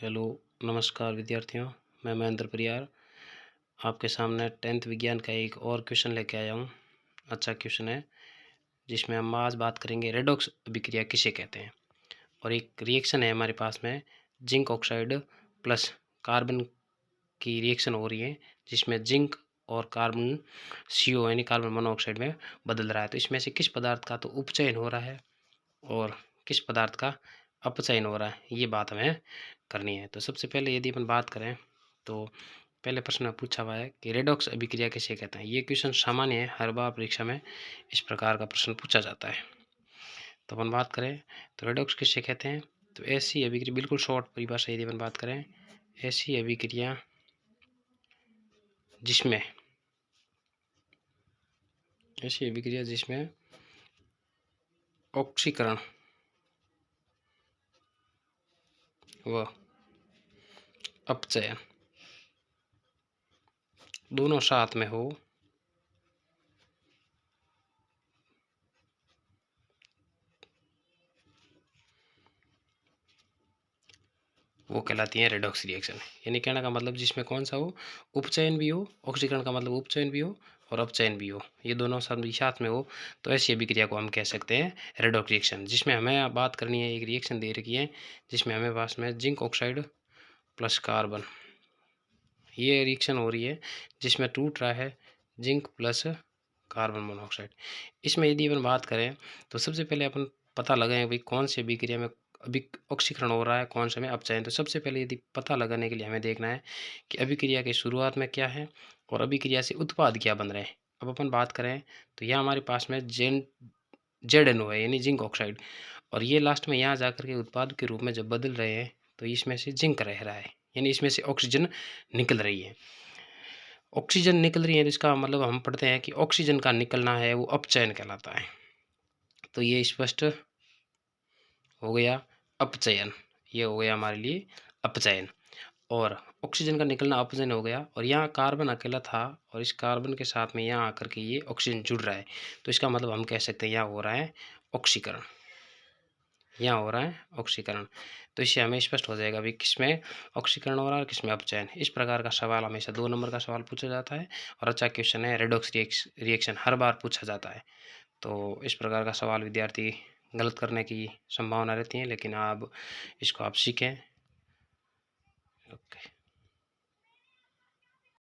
Hello, नमस्कार विद्यार्थियों। मैं महेंद्र परियार आपके सामने 10th विज्ञान का एक और क्वेश्चन लेके आया हूँ। अच्छा क्वेश्चन है जिसमें हम आज बात करेंगे रेडॉक्स अभिक्रिया किसे कहते हैं। और एक रिएक्शन है हमारे पास में जिंक ऑक्साइड प्लस कार्बन की रिएक्शन हो रही है जिसमें जिंक और कार्बन CO यानी कार्बन मोनोऑक्साइड में बदल रहा है। तो इसमें से किस पदार्थ का तो उपचयन हो रहा है और किस पदार्थ का अपचयन हो रहा है, ये बात हमें करनी है। तो सबसे पहले यदि अपन बात करें तो पहले प्रश्न में पूछा हुआ है कि रेडॉक्स अभिक्रिया किसे कहते हैं। ये क्वेश्चन सामान्य है, हर बार परीक्षा में इस प्रकार का प्रश्न पूछा जाता है। तो अपन बात करें तो रेडॉक्स किसे कहते हैं, तो ऐसी अभिक्रिया, बिल्कुल शॉर्ट परिभाषा यदि अपन बात करें, ऐसी अभिक्रिया जिसमें ऑक्सीकरण व अपचयन दोनों साथ में हो, वो कहलाती है रेडॉक्स रिएक्शन। यानी कहने का मतलब जिसमें कौन सा हो, उपचयन भी हो, ऑक्सीकरण का मतलब उपचयन भी हो और अपचयन भी हो, ये दोनों साथ में हो, तो ऐसी अभिक्रिया को हम कह सकते हैं रेडॉक्स रिएक्शन। जिसमें हमें बात करनी है, एक रिएक्शन दे रखी है जिसमें हमें पास में जिंक ऑक्साइड प्लस कार्बन, ये रिएक्शन हो रही है जिसमें टूट रहा है जिंक प्लस कार्बन मोनोऑक्साइड। इसमें यदि अपन बात करें तो सबसे पहले अपन पता लगाएं भाई कौन सी अभिक्रिया में अभी ऑक्सीकरण हो रहा है, कौन से में अपचयन। तो सबसे पहले यदि पता लगाने के लिए हमें देखना है कि अभिक्रिया की शुरुआत में क्या है और अभिक्रिया से उत्पाद क्या बन रहे हैं। अब अपन बात करें तो यह हमारे पास में ZnO है यानी जिंक ऑक्साइड, और ये लास्ट में यहाँ जाकर के उत्पाद के रूप में जब बदल रहे हैं तो इसमें से जिंक रह रहा है, यानी इसमें से ऑक्सीजन निकल रही है। ऑक्सीजन निकल रही है तो इसका मतलब हम पढ़ते हैं कि ऑक्सीजन का निकलना है वो अपचयन कहलाता है। तो ये स्पष्ट हो गया अपचयन, ये हो गया हमारे लिए अपचयन। और ऑक्सीजन का निकलना अपचयन हो गया, और यहाँ कार्बन अकेला था और इस कार्बन के साथ में यहाँ आकर के ये ऑक्सीजन जुड़ रहा है, तो इसका मतलब हम कह सकते हैं यहाँ हो रहा है ऑक्सीकरण, यहाँ हो रहा है ऑक्सीकरण। तो इससे हमें स्पष्ट हो जाएगा भी किसमें ऑक्सीकरण हो रहा है, किसमें अपचयन। इस प्रकार का सवाल हमेशा 2 नंबर का सवाल पूछा जाता है और अच्छा क्वेश्चन है, रेडॉक्स रिएक्शन हर बार पूछा जाता है। तो इस प्रकार का सवाल विद्यार्थी गलत करने की संभावना रहती है, लेकिन आप इसको आप सीखें। ओके।